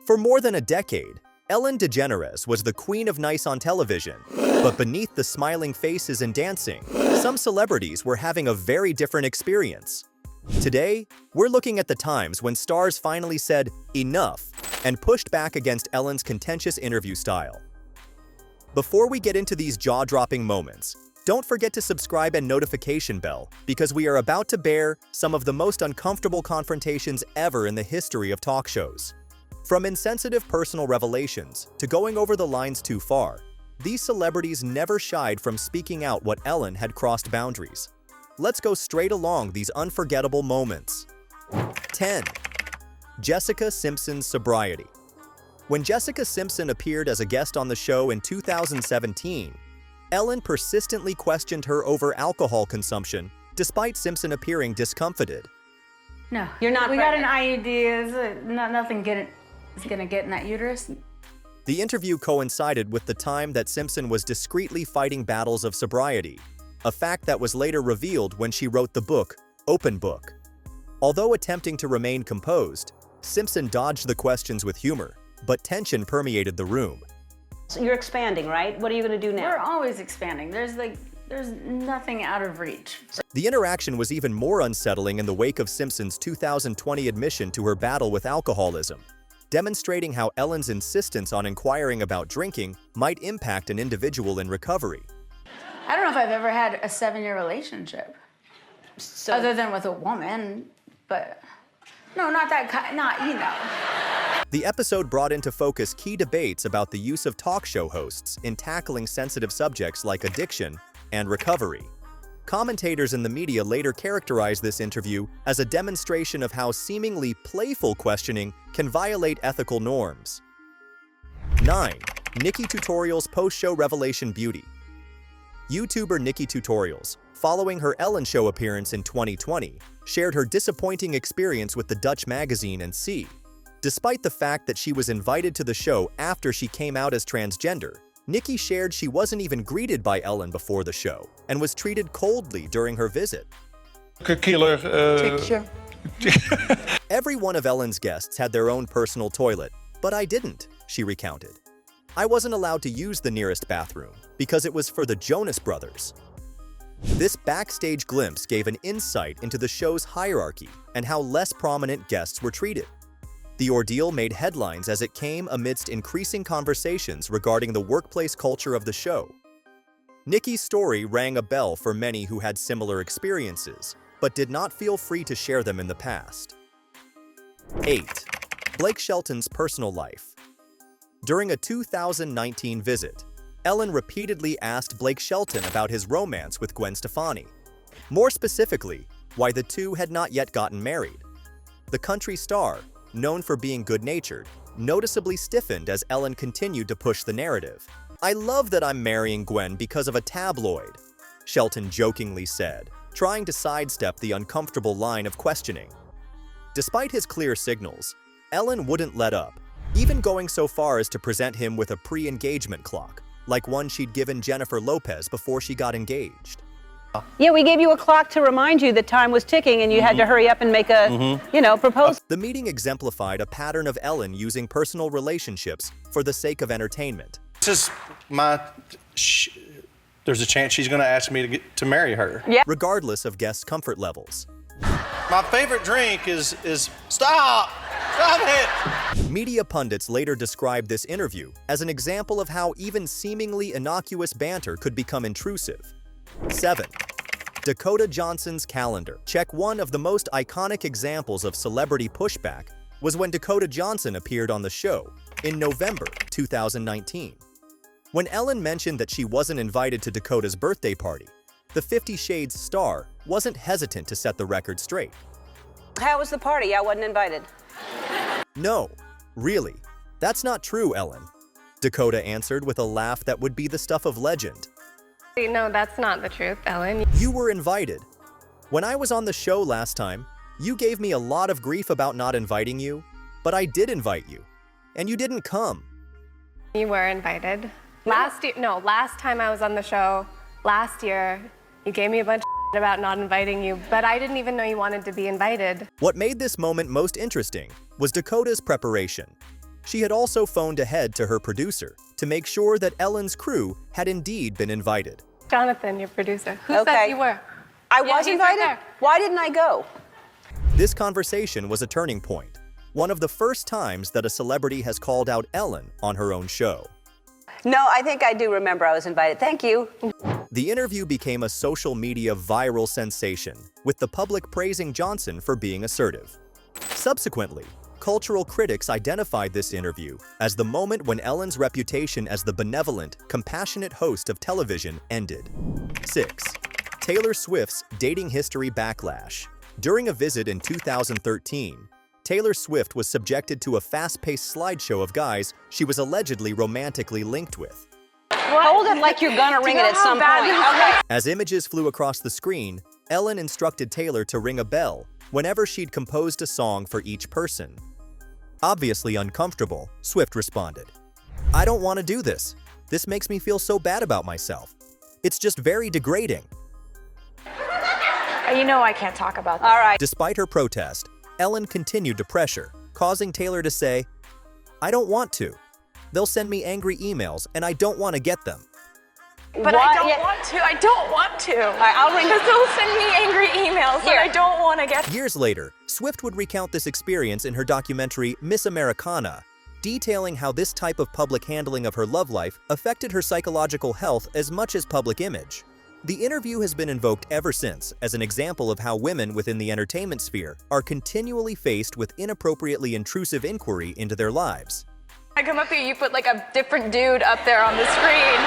For more than a decade, Ellen DeGeneres was the queen of nice on television, but beneath the smiling faces and dancing, some celebrities were having a very different experience. Today, we're looking at the times when stars finally said enough and pushed back against Ellen's contentious interview style. Before we get into these jaw-dropping moments, don't forget to subscribe and notification bell because we are about to bear some of the most uncomfortable confrontations ever in the history of talk shows. From insensitive personal revelations to going over the lines too far, these celebrities never shied from speaking out what Ellen had crossed boundaries. Let's go straight along these unforgettable moments. 10. Jessica Simpson's sobriety. When Jessica Simpson appeared as a guest on the show in 2017, Ellen persistently questioned her over alcohol consumption, despite Simpson appearing discomfited. No. You're not We got an pregnant. IUD. Nothing is gonna get in that uterus. The interview coincided with the time that Simpson was discreetly fighting battles of sobriety, a fact that was later revealed when she wrote the book, Open Book. Although attempting to remain composed, Simpson dodged the questions with humor, but tension permeated the room. So you're expanding, right? What are you going to do now? We're always expanding. There's nothing out of reach. The interaction was even more unsettling in the wake of Simpson's 2020 admission to her battle with alcoholism, demonstrating how Ellen's insistence on inquiring about drinking might impact an individual in recovery. I don't know if I've ever had a 7-year relationship, other than with a woman, but no, not that kind, The episode brought into focus key debates about the use of talk show hosts in tackling sensitive subjects like addiction and recovery. Commentators in the media later characterized this interview as a demonstration of how seemingly playful questioning can violate ethical norms. 9. Nikki Tutorials post-show revelation beauty. YouTuber Nikki Tutorials, following her Ellen Show appearance in 2020, shared her disappointing experience with the Dutch magazine and See. Despite the fact that she was invited to the show after she came out as transgender, Nikki shared she wasn't even greeted by Ellen before the show and was treated coldly during her visit. Killer. Every one of Ellen's guests had their own personal toilet, but I didn't, she recounted. I wasn't allowed to use the nearest bathroom because it was for the Jonas Brothers. This backstage glimpse gave an insight into the show's hierarchy and how less prominent guests were treated. The ordeal made headlines as it came amidst increasing conversations regarding the workplace culture of the show. Nikki's story rang a bell for many who had similar experiences, but did not feel free to share them in the past. 8. Blake Shelton's personal life. During a 2019 visit, Ellen repeatedly asked Blake Shelton about his romance with Gwen Stefani. More specifically, why the two had not yet gotten married. The country star, known for being good-natured, noticeably stiffened as Ellen continued to push the narrative. "I love that I'm marrying Gwen because of a tabloid," Shelton jokingly said, trying to sidestep the uncomfortable line of questioning. Despite his clear signals, Ellen wouldn't let up, even going so far as to present him with a pre-engagement clock, like one she'd given Jennifer Lopez before she got engaged. Yeah, we gave you a clock to remind you that time was ticking and you had to hurry up and make a, proposal. The meeting exemplified a pattern of Ellen using personal relationships for the sake of entertainment. This is there's a chance she's going to ask me to marry her. Yeah. Regardless of guests' comfort levels. My favorite drink is stop it. Media pundits later described this interview as an example of how even seemingly innocuous banter could become intrusive. 7. Dakota Johnson's calendar. Check. One of the most iconic examples of celebrity pushback was when Dakota Johnson appeared on the show in November 2019. When Ellen mentioned that she wasn't invited to Dakota's birthday party, the 50 Shades star wasn't hesitant to set the record straight. How was the party? I wasn't invited. "No, really, that's not true, Ellen," Dakota answered with a laugh that would be the stuff of legend. No, that's not the truth, Ellen. "You were invited. When I was on the show last time, you gave me a lot of grief about not inviting you, but I did invite you, and you didn't come." You were invited. Last time I was on the show, last year, you gave me a bunch of about not inviting you, but I didn't even know you wanted to be invited. What made this moment most interesting was Dakota's preparation. She had also phoned ahead to her producer to make sure that Ellen's crew had indeed been invited. Jonathan, your producer. Who Okay. said you were? I Yeah, was he's right invited? there. Why didn't I go? This conversation was a turning point, one of the first times that a celebrity has called out Ellen on her own show. No, I think I do remember I was invited. Thank you. The interview became a social media viral sensation, with the public praising Johnson for being assertive. Subsequently, cultural critics identified this interview as the moment when Ellen's reputation as the benevolent, compassionate host of television ended. 6. Taylor Swift's dating history backlash. During a visit in 2013, Taylor Swift was subjected to a fast-paced slideshow of guys she was allegedly romantically linked with. Hold it like you're gonna ring it at some point. Okay. As images flew across the screen, Ellen instructed Taylor to ring a bell whenever she'd composed a song for each person. Obviously uncomfortable, Swift responded, "I don't want to do this. This makes me feel so bad about myself. It's just very degrading." You know I can't talk about that. All right. Despite her protest, Ellen continued to pressure, causing Taylor to say, "I don't want to. They'll send me angry emails and I don't want to get them." But I don't want to. I don't want to. All right, I'll ring- Because they'll send me angry emails Here. and I don't want to get. Years later, Swift would recount this experience in her documentary Miss Americana, detailing how this type of public handling of her love life affected her psychological health as much as public image. The interview has been invoked ever since as an example of how women within the entertainment sphere are continually faced with inappropriately intrusive inquiry into their lives. I come up here, you put like a different dude up there on the screen,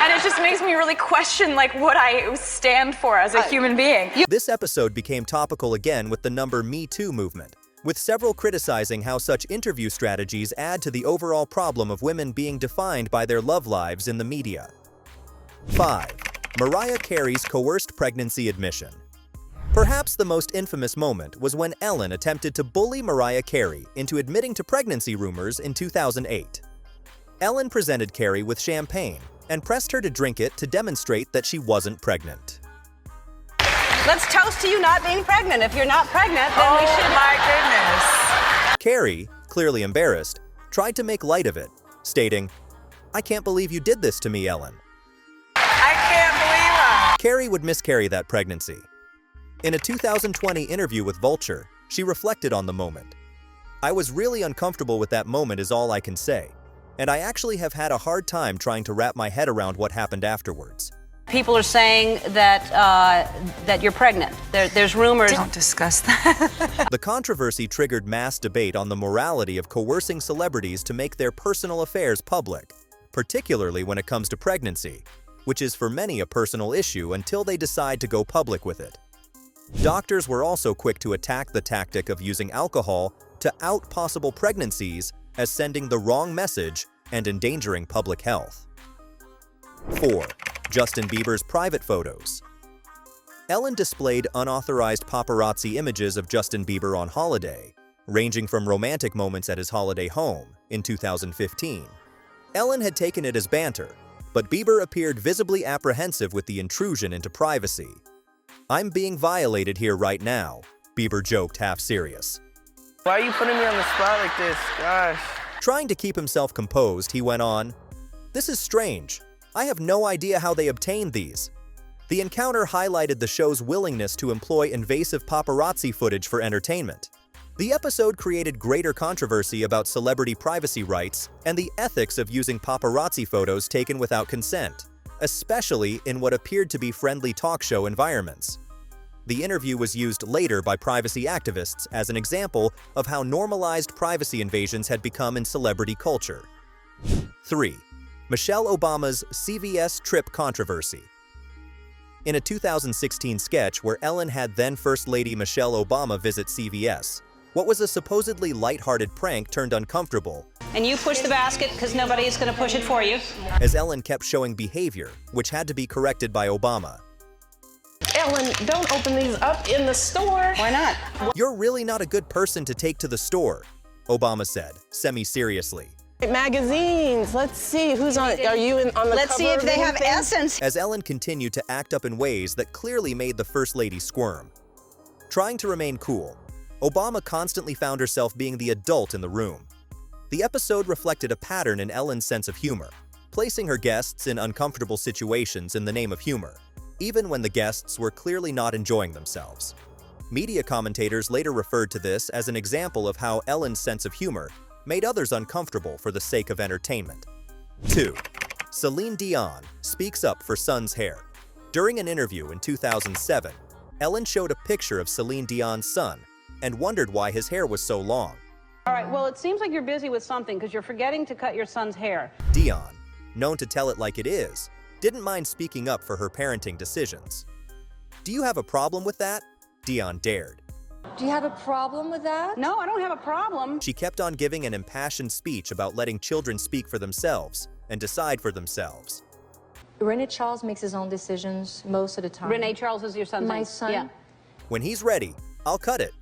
and it just makes me really question like what I stand for as a human being. This episode became topical again with the Me Too movement, with several criticizing how such interview strategies add to the overall problem of women being defined by their love lives in the media. 5. Mariah Carey's coerced pregnancy admission. Perhaps the most infamous moment was when Ellen attempted to bully Mariah Carey into admitting to pregnancy rumors in 2008. Ellen presented Carey with champagne and pressed her to drink it to demonstrate that she wasn't pregnant. Let's toast to you not being pregnant. If you're not pregnant, then we should. my goodness. Carey, clearly embarrassed, tried to make light of it, stating, "I can't believe you did this to me, Ellen." I can't believe it. Carey would miscarry that pregnancy. In a 2020 interview with Vulture, she reflected on the moment. "I was really uncomfortable with that moment is all I can say, and I actually have had a hard time trying to wrap my head around what happened afterwards." People are saying that that you're pregnant. There's rumors. Don't discuss that. The controversy triggered mass debate on the morality of coercing celebrities to make their personal affairs public, particularly when it comes to pregnancy, which is for many a personal issue until they decide to go public with it. Doctors were also quick to attack the tactic of using alcohol to out possible pregnancies as sending the wrong message and endangering public health. 4. Justin Bieber's private photos. Ellen displayed unauthorized paparazzi images of Justin Bieber on holiday, ranging from romantic moments at his holiday home in 2015. Ellen had taken it as banter, but Bieber appeared visibly apprehensive with the intrusion into privacy. "I'm being violated here right now," Bieber joked half serious. Why are you putting me on the spot like this? Gosh. Trying to keep himself composed, he went on, "This is strange. I have no idea how they obtained these." The encounter highlighted the show's willingness to employ invasive paparazzi footage for entertainment. The episode created greater controversy about celebrity privacy rights and the ethics of using paparazzi photos taken without consent, especially in what appeared to be friendly talk show environments. The interview was used later by privacy activists as an example of how normalized privacy invasions had become in celebrity culture. 3. Michelle Obama's CVS trip controversy. In a 2016 sketch where Ellen had then First Lady Michelle Obama visit CVS, what was a supposedly lighthearted prank turned uncomfortable And you push the basket because nobody's going to push it for you. as Ellen kept showing behavior which had to be corrected by Obama. Ellen, don't open these up in the store. Why not? "You're really not a good person to take to the store," Obama said, semi-seriously. Magazines, let's see, who's on it? Are you on the Let's cover see if of they have anything? essence. As Ellen continued to act up in ways that clearly made the First Lady squirm. Trying to remain cool, Obama constantly found herself being the adult in the room. The episode reflected a pattern in Ellen's sense of humor, placing her guests in uncomfortable situations in the name of humor, even when the guests were clearly not enjoying themselves. Media commentators later referred to this as an example of how Ellen's sense of humor made others uncomfortable for the sake of entertainment. 2. Celine Dion speaks up for son's hair. During an interview in 2007, Ellen showed a picture of Celine Dion's son and wondered why his hair was so long. All right, well, it seems like you're busy with something because you're forgetting to cut your son's hair. Dion, known to tell it like it is, didn't mind speaking up for her parenting decisions. Do you have a problem with that? Dion dared. Do you have a problem with that? No, I don't have a problem. She kept on giving an impassioned speech about letting children speak for themselves and decide for themselves. Renee Charles makes his own decisions most of the time. Renee Charles is your son's name? My son? Yeah. When he's ready, I'll cut it.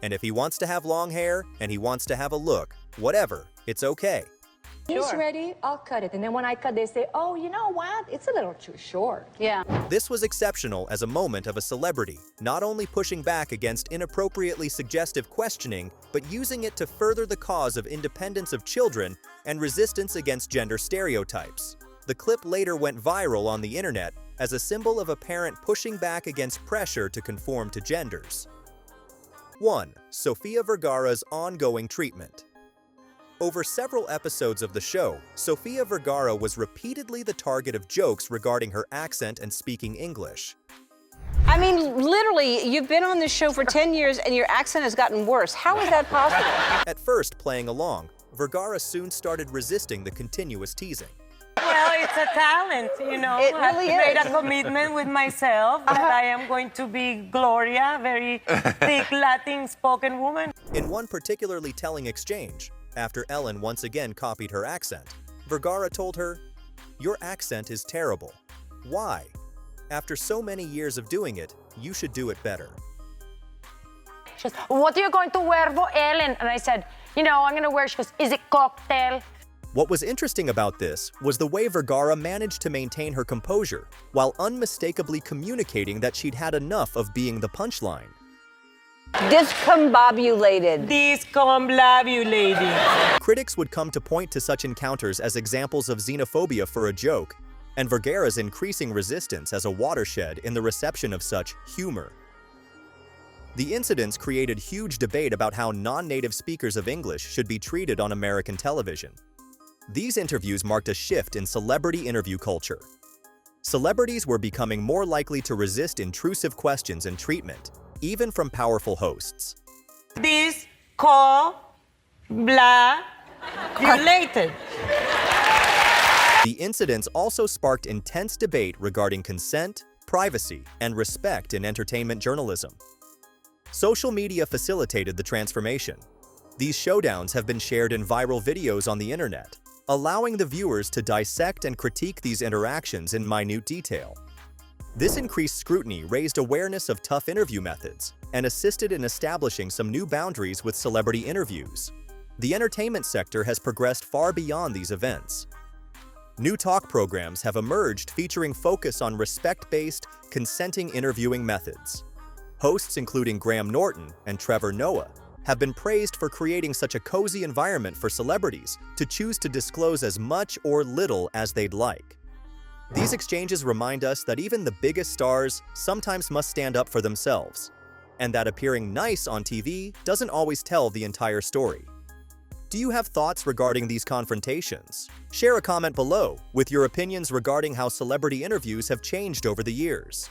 And if he wants to have long hair and he wants to have a look, whatever, it's okay. He's Sure. ready, I'll cut it. And then when I cut, they say, oh, you know what? It's a little too short. Yeah. This was exceptional as a moment of a celebrity, not only pushing back against inappropriately suggestive questioning, but using it to further the cause of independence of children and resistance against gender stereotypes. The clip later went viral on the internet as a symbol of a parent pushing back against pressure to conform to genders. 1. Sofia Vergara's ongoing treatment. Over several episodes of the show, Sofia Vergara was repeatedly the target of jokes regarding her accent and speaking English. I mean, literally, you've been on this show for 10 years and your accent has gotten worse. How is that possible? At first playing along, Vergara soon started resisting the continuous teasing. Well, it's a talent, you know. It really I've made is. a commitment with myself that I am going to be Gloria, very thick Latin spoken woman. In one particularly telling exchange, after Ellen once again copied her accent, Vergara told her, "Your accent is terrible. Why? After so many years of doing it, you should do it better." She goes, what are you going to wear for Ellen? And I said, you know, I'm going to wear, she goes, is it cocktail? What was interesting about this was the way Vergara managed to maintain her composure while unmistakably communicating that she'd had enough of being the punchline. Discombobulated. Discombobulated. Critics would come to point to such encounters as examples of xenophobia for a joke, and Vergara's increasing resistance as a watershed in the reception of such humor. The incidents created huge debate about how non-native speakers of English should be treated on American television. These interviews marked a shift in celebrity interview culture. Celebrities were becoming more likely to resist intrusive questions and treatment, even from powerful hosts. Discombobulated. The incidents also sparked intense debate regarding consent, privacy, and respect in entertainment journalism. Social media facilitated the transformation. These showdowns have been shared in viral videos on the internet, allowing the viewers to dissect and critique these interactions in minute detail. This increased scrutiny raised awareness of tough interview methods and assisted in establishing some new boundaries with celebrity interviews. The entertainment sector has progressed far beyond these events. New talk programs have emerged featuring focus on respect-based, consenting interviewing methods. Hosts including Graham Norton and Trevor Noah have been praised for creating such a cozy environment for celebrities to choose to disclose as much or little as they'd like. These exchanges remind us that even the biggest stars sometimes must stand up for themselves, and that appearing nice on TV doesn't always tell the entire story. Do you have thoughts regarding these confrontations? Share a comment below with your opinions regarding how celebrity interviews have changed over the years.